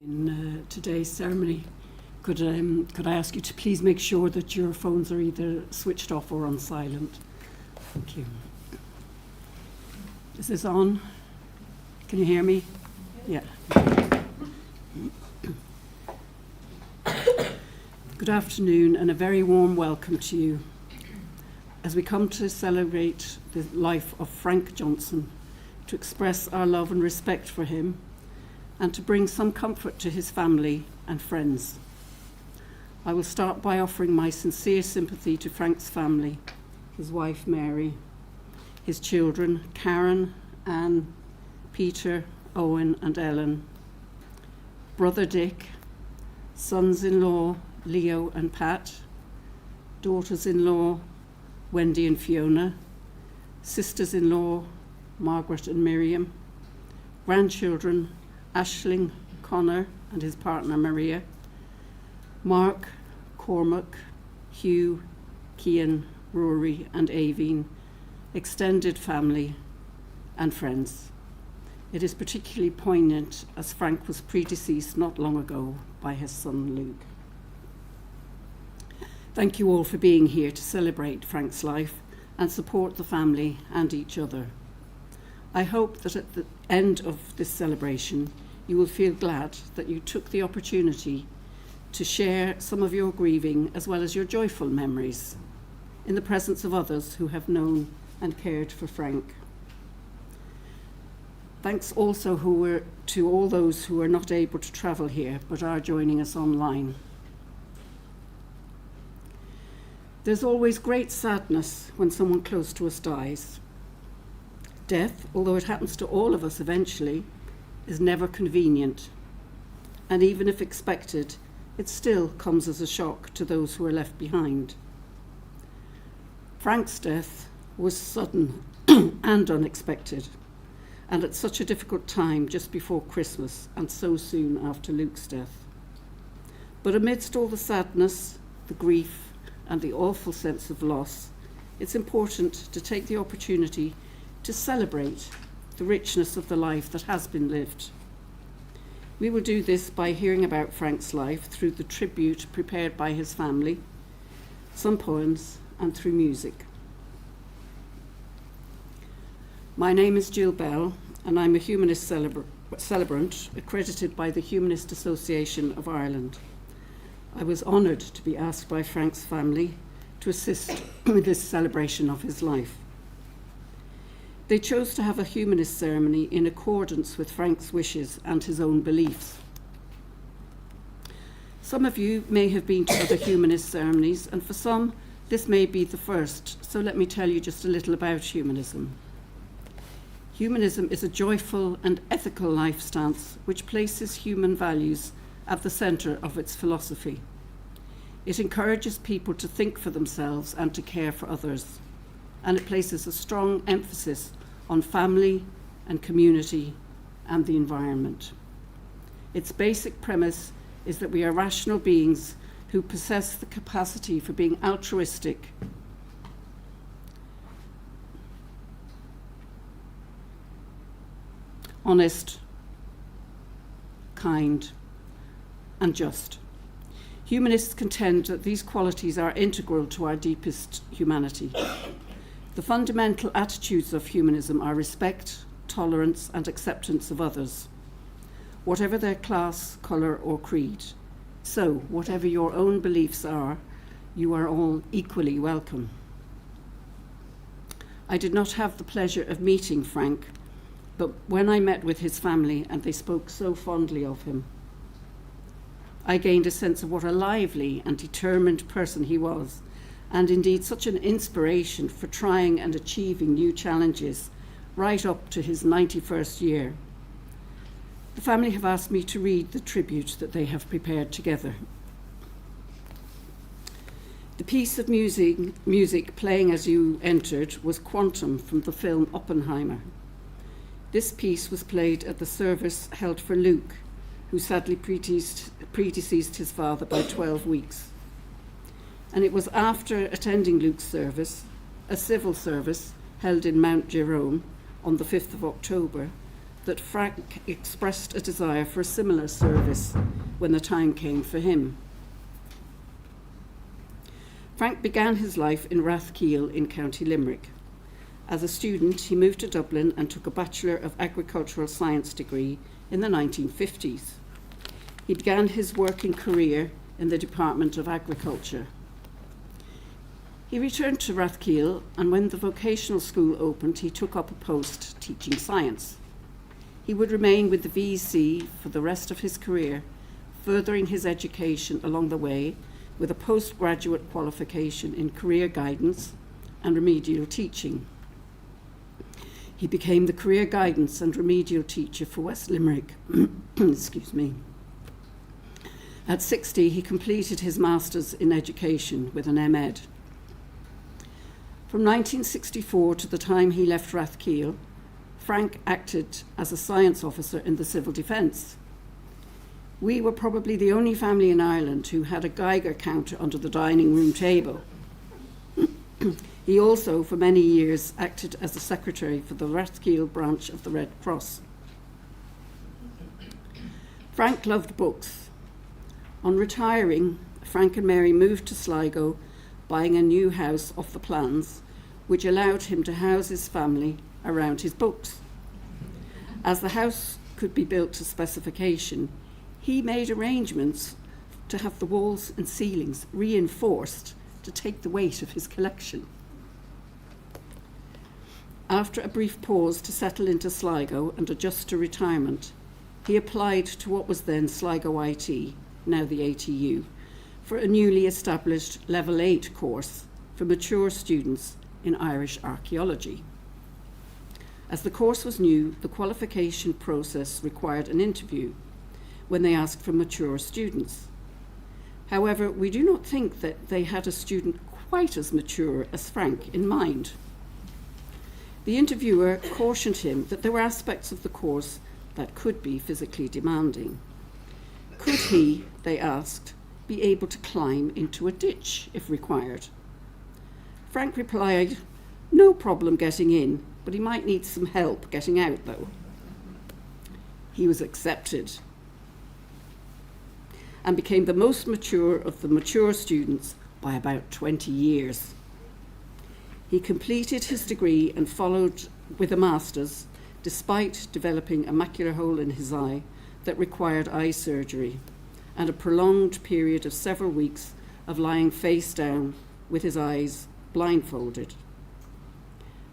In today's ceremony, could I ask you to please make sure that your phones are either switched off or on silent? Thank you. Is this on? Can you hear me? Yeah. Good afternoon and a very warm welcome to you as we come to celebrate the life of Frank Johnson, to express our love and respect for him, and to bring some comfort to his family and friends. I will start by offering my sincere sympathy to Frank's family, his wife Mary, his children Karen, Anne, Peter, Owen and Ellen, brother Dick, sons-in-law Leo and Pat, daughters-in-law Wendy and Fiona, sisters-in-law Margaret and Miriam, grandchildren Aisling, Connor and his partner Maria, Mark, Cormac, Hugh, Cian, Rory and Aveen, extended family and friends. It is particularly poignant as Frank was predeceased not long ago by his son Luke. Thank you all for being here to celebrate Frank's life and support the family and each other. I hope that at the end of this celebration, you will feel glad that you took the opportunity to share some of your grieving as well as your joyful memories in the presence of others who have known and cared for Frank. Thanks also to all those who are not able to travel here but are joining us online. There's always great sadness when someone close to us dies. Death, although it happens to all of us eventually, is never convenient, and even if expected, it still comes as a shock to those who are left behind. Frank's death was sudden and unexpected, and at such a difficult time just before Christmas and so soon after Luke's death. But amidst all the sadness, the grief, and the awful sense of loss, it's important to take the opportunity to celebrate the richness of the life that has been lived. We will do this by hearing about Frank's life through the tribute prepared by his family, some poems, and through music. My name is Jill Bell, and I'm a humanist celebrant accredited by the Humanist Association of Ireland. I was honoured to be asked by Frank's family to assist with this celebration of his life. They chose to have a humanist ceremony in accordance with Frank's wishes and his own beliefs. Some of you may have been to other humanist ceremonies, and for some, this may be the first, so let me tell you just a little about humanism. Humanism is a joyful and ethical life stance which places human values at the centre of its philosophy. It encourages people to think for themselves and to care for others, and it places a strong emphasis on family and community and the environment. Its basic premise is that we are rational beings who possess the capacity for being altruistic, honest, kind, and just. Humanists contend that these qualities are integral to our deepest humanity. The fundamental attitudes of humanism are respect, tolerance, and acceptance of others, whatever their class, colour, or creed. So, whatever your own beliefs are, you are all equally welcome. I did not have the pleasure of meeting Frank, but when I met with his family and they spoke so fondly of him, I gained a sense of what a lively and determined person he was, and indeed such an inspiration for trying and achieving new challenges right up to his 91st year. The family have asked me to read the tribute that they have prepared together. The piece of music playing as you entered was Quantum from the film Oppenheimer. This piece was played at the service held for Luke, who sadly predeceased his father by 12 weeks. And it was after attending Luke's service, a civil service held in Mount Jerome on the 5th of October, that Frank expressed a desire for a similar service when the time came for him. Frank began his life in Rathkeale in County Limerick. As a student, he moved to Dublin and took a Bachelor of Agricultural Science degree in the 1950s. He began his working career in the Department of Agriculture. He returned to Rathkeale, and when the vocational school opened, he took up a post teaching science. He would remain with the VEC for the rest of his career, furthering his education along the way with a postgraduate qualification in career guidance and remedial teaching. He became the career guidance and remedial teacher for West Limerick. Excuse me. At 60, he completed his Master's in Education with an MEd. From 1964 to the time he left Rathkeale, Frank acted as a science officer in the Civil Defence. We were probably the only family in Ireland who had a Geiger counter under the dining room table. He also, for many years, acted as the secretary for the Rathkeale branch of the Red Cross. Frank loved books. On retiring, Frank and Mary moved to Sligo, buying a new house off the plans, which allowed him to house his family around his books. As the house could be built to specification, he made arrangements to have the walls and ceilings reinforced to take the weight of his collection. After a brief pause to settle into Sligo and adjust to retirement, he applied to what was then Sligo IT, now the ATU, for a newly established Level 8 course for mature students in Irish archaeology. As the course was new, the qualification process required an interview when they asked for mature students. However, we do not think that they had a student quite as mature as Frank in mind. The interviewer cautioned him that there were aspects of the course that could be physically demanding. Could he, they asked, be able to climb into a ditch if required? Frank replied, no problem getting in, but he might need some help getting out though. He was accepted and became the most mature of the mature students by about 20 years. He completed his degree and followed with a master's, despite developing a macular hole in his eye that required eye surgery and a prolonged period of several weeks of lying face down with his eyes blindfolded.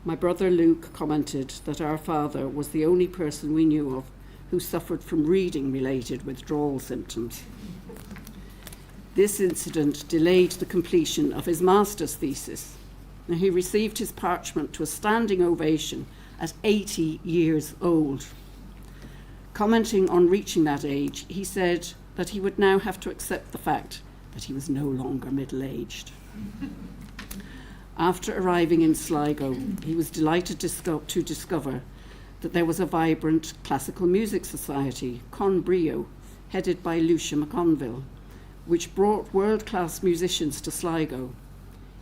My brother Luke commented that our father was the only person we knew of who suffered from reading-related withdrawal symptoms. This incident delayed the completion of his master's thesis. Now, he received his parchment to a standing ovation at 80 years old. Commenting on reaching that age, he said that he would now have to accept the fact that he was no longer middle-aged. After arriving in Sligo, he was delighted to discover that there was a vibrant classical music society, Con Brio, headed by Lucia McConville, which brought world-class musicians to Sligo.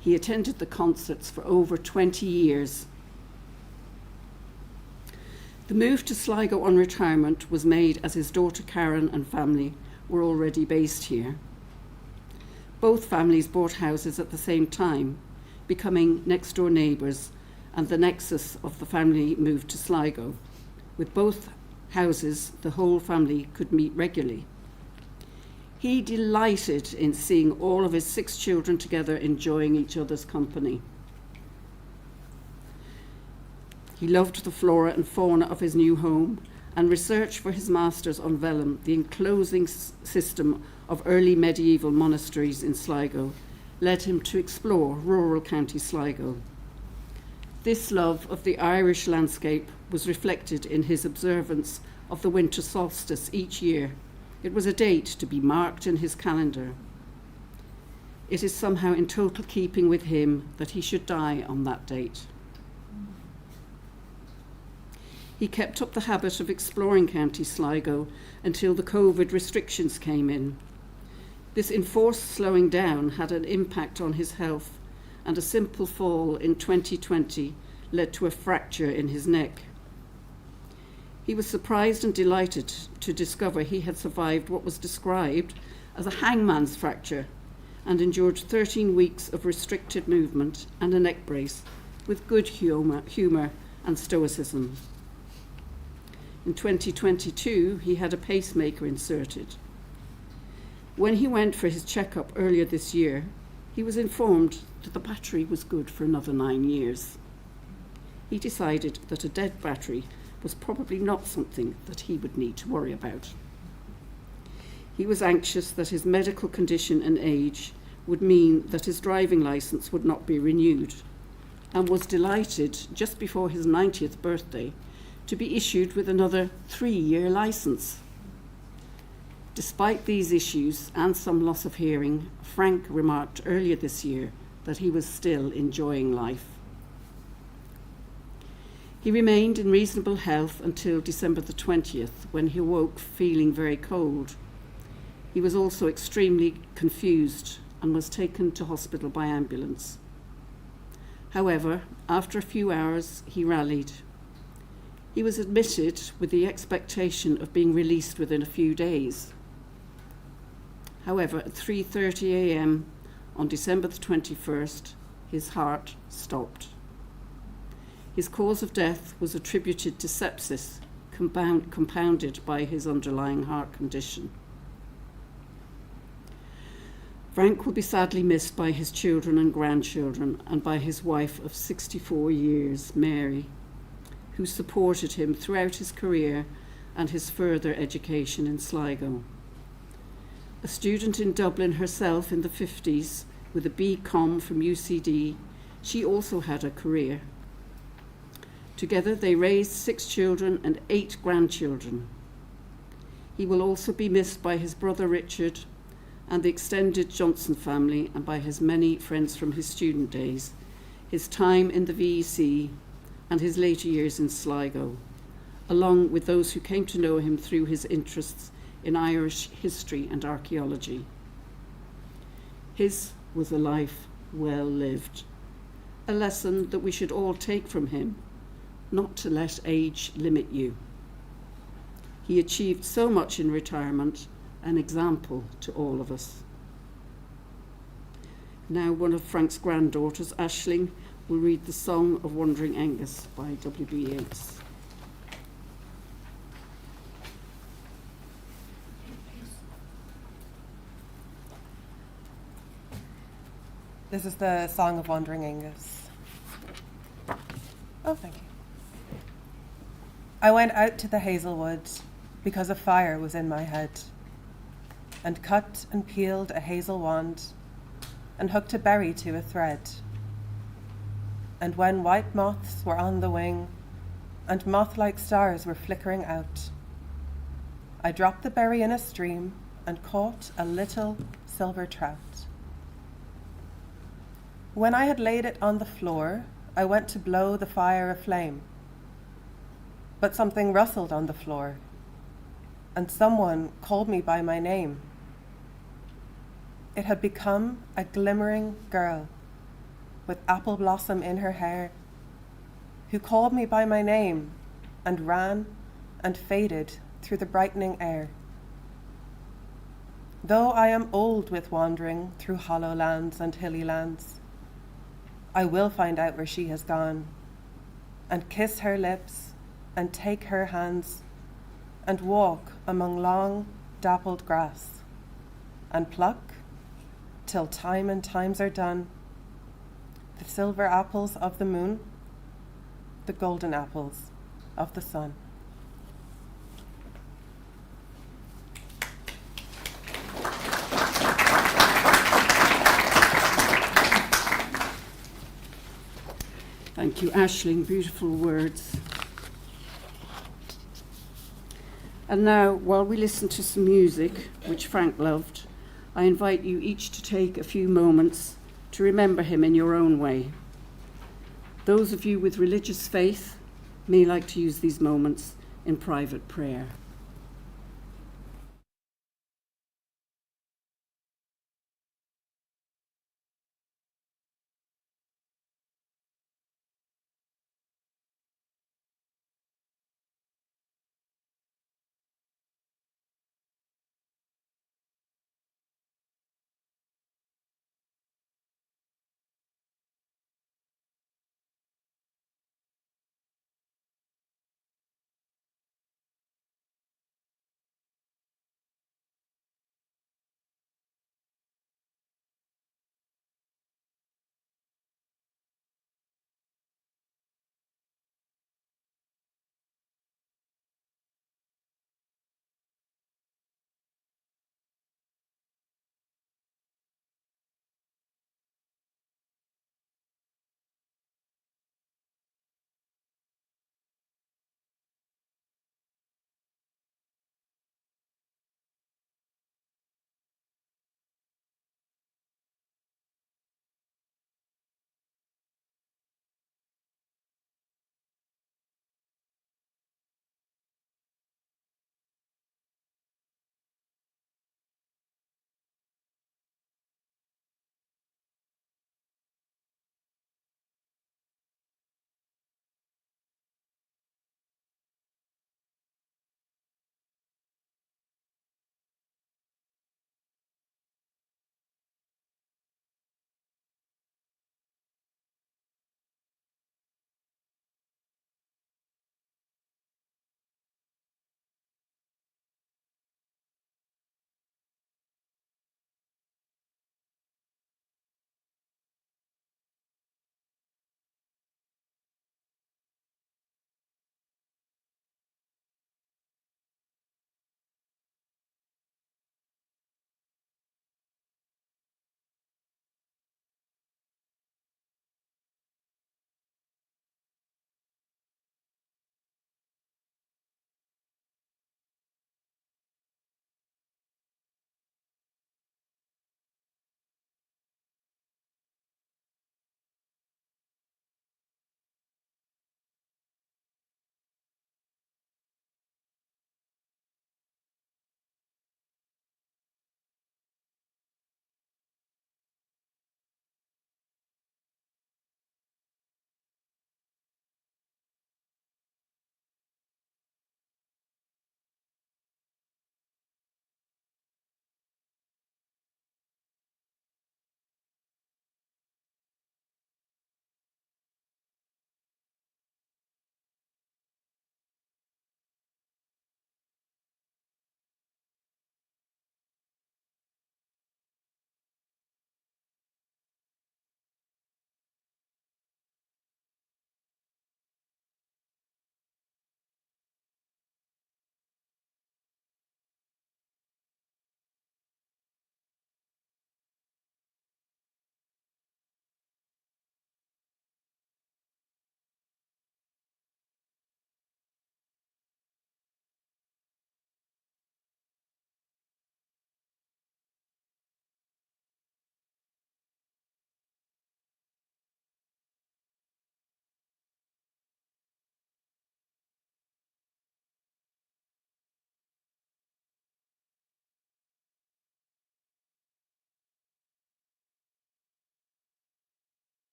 He attended the concerts for over 20 years. The move to Sligo on retirement was made as his daughter Karen and family were already based here. Both families bought houses at the same time, becoming next-door neighbours, and the nexus of the family moved to Sligo. With both houses, the whole family could meet regularly. He delighted in seeing all of his 6 children together enjoying each other's company. He loved the flora and fauna of his new home and researched for his master's on vellum, the enclosing system of early medieval monasteries in Sligo, led him to explore rural County Sligo. This love of the Irish landscape was reflected in his observance of the winter solstice each year. It was a date to be marked in his calendar. It is somehow in total keeping with him that he should die on that date. He kept up the habit of exploring County Sligo until the COVID restrictions came in. This enforced slowing down had an impact on his health, and a simple fall in 2020 led to a fracture in his neck. He was surprised and delighted to discover he had survived what was described as a hangman's fracture and endured 13 weeks of restricted movement and a neck brace with good humour and stoicism. In 2022, he had a pacemaker inserted. When he went for his checkup earlier this year, he was informed that the battery was good for another 9 years. He decided that a dead battery was probably not something that he would need to worry about. He was anxious that his medical condition and age would mean that his driving licence would not be renewed, and was delighted just before his 90th birthday to be issued with another 3-year licence. Despite these issues and some loss of hearing, Frank remarked earlier this year that he was still enjoying life. He remained in reasonable health until December the 20th, when he awoke feeling very cold. He was also extremely confused and was taken to hospital by ambulance. However, after a few hours, he rallied. He was admitted with the expectation of being released within a few days. However, at 3:30 a.m. on December the 21st, his heart stopped. His cause of death was attributed to sepsis, compounded by his underlying heart condition. Frank will be sadly missed by his children and grandchildren and by his wife of 64 years, Mary, who supported him throughout his career and his further education in Sligo. A student in Dublin herself in the 50s with a BCom from UCD, she also had a career. Together they raised 6 children and 8 grandchildren. He will also be missed by his brother Richard and the extended Johnson family, and by his many friends from his student days, his time in the VEC and his later years in Sligo, along with those who came to know him through his interests in Irish history and archaeology. His was a life well lived, a lesson that we should all take from him, not to let age limit you. He achieved so much in retirement, an example to all of us. Now one of Frank's granddaughters, Aisling, will read the Song of Wandering Angus by W.B. Yeats. This is the Song of Wandering Angus. Oh, thank you. I went out to the hazelwood because a fire was in my head, and cut and peeled a hazel wand, and hooked a berry to a thread. And when white moths were on the wing, and moth-like stars were flickering out, I dropped the berry in a stream and caught a little silver trout. When I had laid it on the floor, I went to blow the fire aflame. But something rustled on the floor, and someone called me by my name. It had become a glimmering girl with apple blossom in her hair, who called me by my name and ran and faded through the brightening air. Though I am old with wandering through hollow lands and hilly lands, I will find out where she has gone, and kiss her lips and take her hands, and walk among long dappled grass, and pluck, till time and times are done, the silver apples of the moon, the golden apples of the sun. Thank you, Aisling. Beautiful words. And now, while we listen to some music, which Frank loved, I invite you each to take a few moments to remember him in your own way. Those of you with religious faith may like to use these moments in private prayer.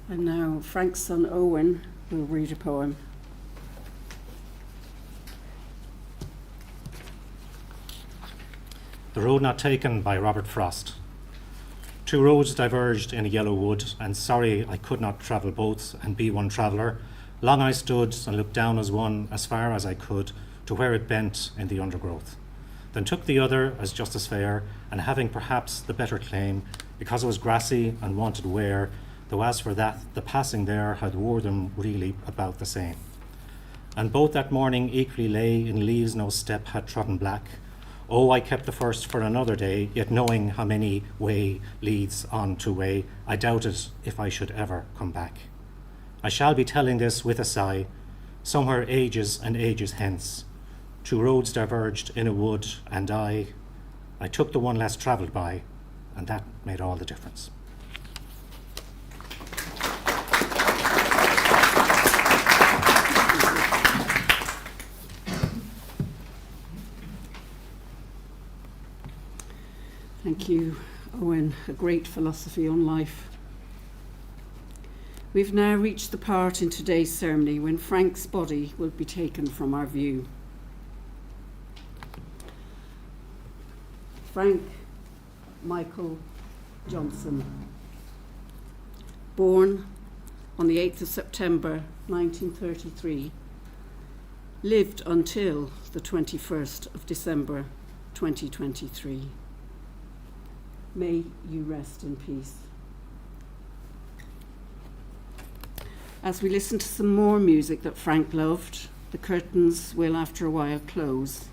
And now Frank's son Owen will read a poem. The Road Not Taken by Robert Frost. Two roads diverged in a yellow wood, and sorry I could not travel both and be one traveller. Long I stood and looked down as one as far as I could to where it bent in the undergrowth. Then took the other as just as fair, and having perhaps the better claim, because it was grassy and wanted wear, though as for that, the passing there had wore them really about the same. And both that morning equally lay in leaves no step had trodden black. Oh, I kept the first for another day, yet knowing how many way leads on to way, I doubted if I should ever come back. I shall be telling this with a sigh, somewhere ages and ages hence. Two roads diverged in a wood, and I took the one less travelled by, and that made all the difference. Thank you, Owen. A great philosophy on life. We've now reached the part in today's ceremony when Frank's body will be taken from our view. Frank Michael Johnson, born on the 8th of September 1933, lived until the 21st of December 2023. May you rest in peace. As we listen to some more music that Frank loved, the curtains will after a while close.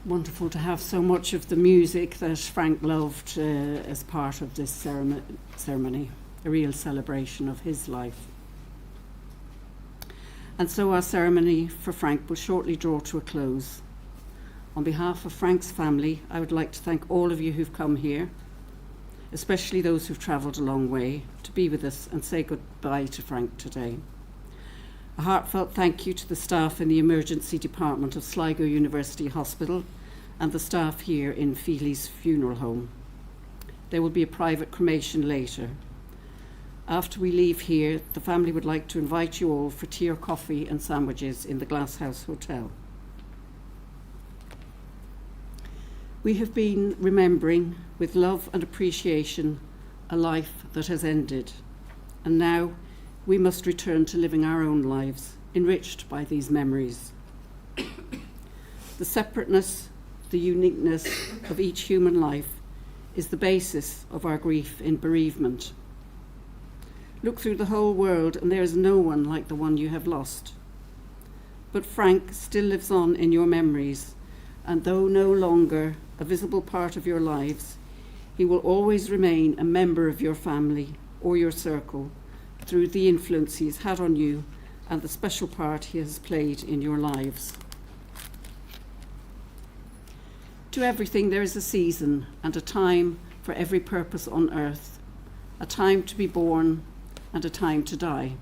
wonderful to have so much of the music that Frank loved as part of this ceremony, a real celebration of his life. And so our ceremony for Frank will shortly draw to a close. On behalf of Frank's family, I would like to thank all of you who've come here, especially those who've travelled a long way, to be with us and say goodbye to Frank today. A heartfelt thank you to the staff in the emergency department of Sligo University Hospital and the staff here in Feehily's funeral home. There will be a private cremation later. After we leave here, the family would like to invite you all for tea or coffee and sandwiches in the Glasshouse Hotel. We have been remembering with love and appreciation a life that has ended, and now we must return to living our own lives, enriched by these memories. The separateness, the uniqueness of each human life is the basis of our grief in bereavement. Look through the whole world and there is no one like the one you have lost. But Frank still lives on in your memories, and though no longer a visible part of your lives, he will always remain a member of your family or your circle through the influence he has had on you and the special part he has played in your lives. To everything there is a season and a time for every purpose on earth, a time to be born and a time to die.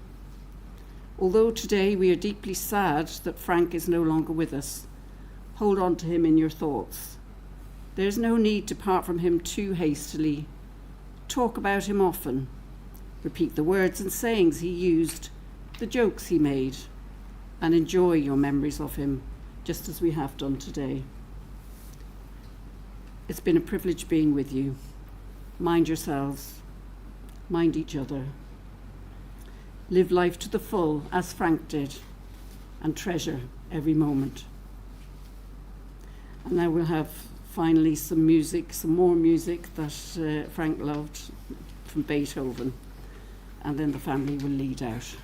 Although today we are deeply sad that Frank is no longer with us, hold on to him in your thoughts. There is no need to part from him too hastily. Talk about him often. Repeat the words and sayings he used, the jokes he made, and enjoy your memories of him, just as we have done today. It's been a privilege being with you. Mind yourselves. Mind each other. Live life to the full, as Frank did, and treasure every moment. And now we'll have finally some more music that Frank loved from Beethoven, and then the family will lead out.